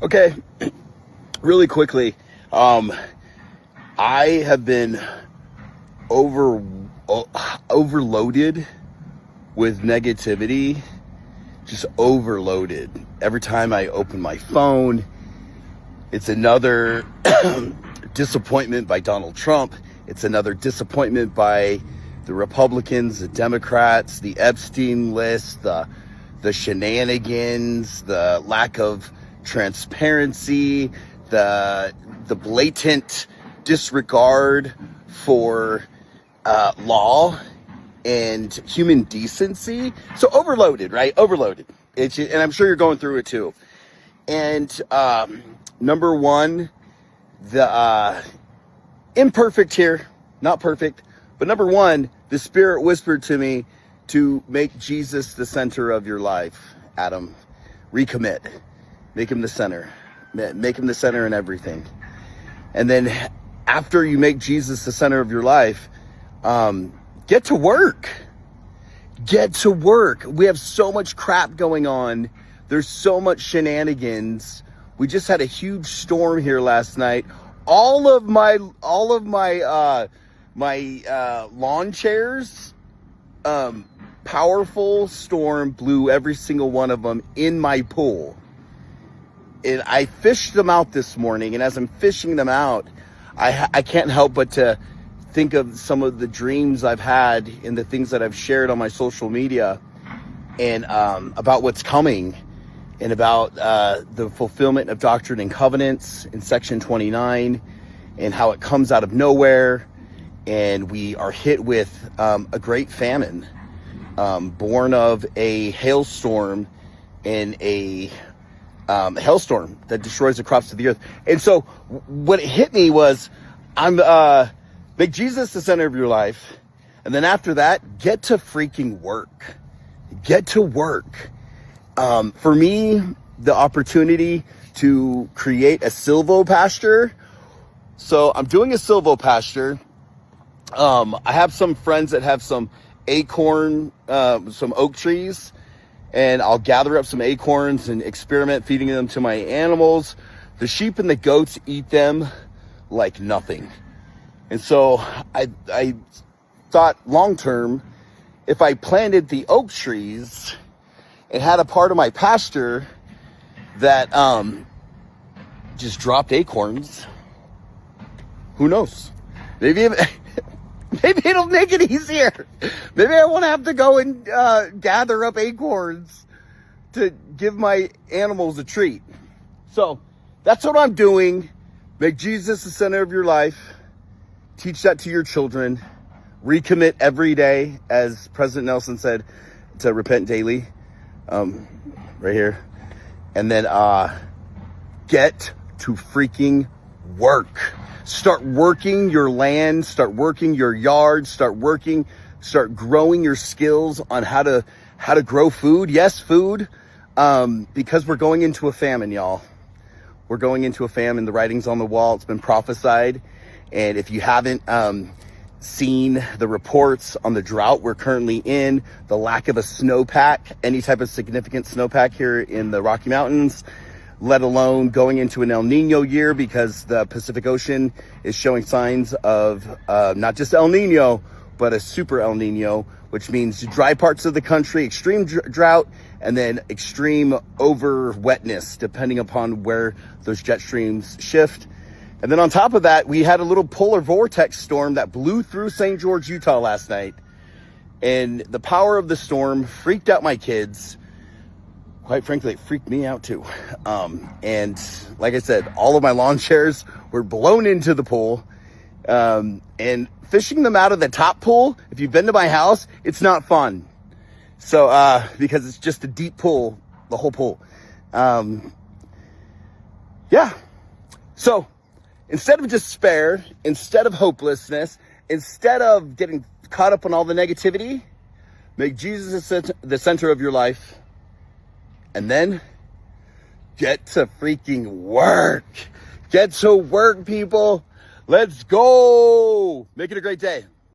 Okay, really quickly, I have been overloaded with negativity, just overloaded. Every time I open my phone, it's another disappointment by Donald Trump. It's another disappointment by the Republicans, the Democrats, the Epstein list, the shenanigans, the lack of transparency, the blatant disregard for law and human decency. So overloaded, right? Overloaded. And I'm sure you're going through it too. And number one, the imperfect here, not perfect, but number one, the Spirit whispered to me to make Jesus the center of your life, Adam. Recommit. Make him the center. Make him the center in everything. And then after you make Jesus the center of your life, get to work. Get to work. We have so much crap going on. There's so much shenanigans. We just had a huge storm here last night. All of my lawn chairs, powerful storm blew every single one of them in my pool. And I fished them out this morning, and as I'm fishing them out, I can't help but to think of some of the dreams I've had and the things that I've shared on my social media, and about what's coming, and about the fulfillment of Doctrine and Covenants in section 29, and how it comes out of nowhere, and we are hit with a great famine, born of a hailstorm and a hailstorm that destroys the crops of the earth. And so what it hit me was, make Jesus the center of your life. And then after that, get to freaking work. Get to work. For me, the opportunity to create a silvopasture. So I'm doing a silvopasture. I have some friends that have some acorn, some oak trees, and I'll gather up some acorns and experiment feeding them to my animals. The sheep and the goats eat them like nothing. And so I thought long term, if I planted the oak trees and had a part of my pasture that just dropped acorns, who knows? Maybe it'll make it easier. Maybe I won't have to go and gather up acorns to give my animals a treat. So that's what I'm doing. Make Jesus the center of your life. Teach that to your children. Recommit every day, as President Nelson said, to repent daily. Right here. And then get to freaking work. Start working your land, start working your yard, start growing your skills on how to grow food. Yes, food, because we're going into a famine, y'all. We're going into a famine. The writing's on the wall. It's been prophesied. And if you haven't seen the reports on the drought we're currently in, the lack of a snowpack, any type of significant snowpack here in the Rocky Mountains, let alone going into an El Nino year, because the Pacific Ocean is showing signs of not just El Nino, but a super El Nino, which means dry parts of the country, extreme drought, and then extreme over wetness, depending upon where those jet streams shift. And then on top of that, we had a little polar vortex storm that blew through St. George, Utah last night. And the power of the storm freaked out my kids. Quite frankly, it freaked me out too. And like I said, all of my lawn chairs were blown into the pool. And fishing them out of the top pool, if you've been to my house, it's not fun. So, because it's just a deep pool, the whole pool. Yeah. So, instead of despair, instead of hopelessness, instead of getting caught up on all the negativity, make Jesus the center of your life. And then get to freaking work. Get to work, people. Let's go. Make it a great day.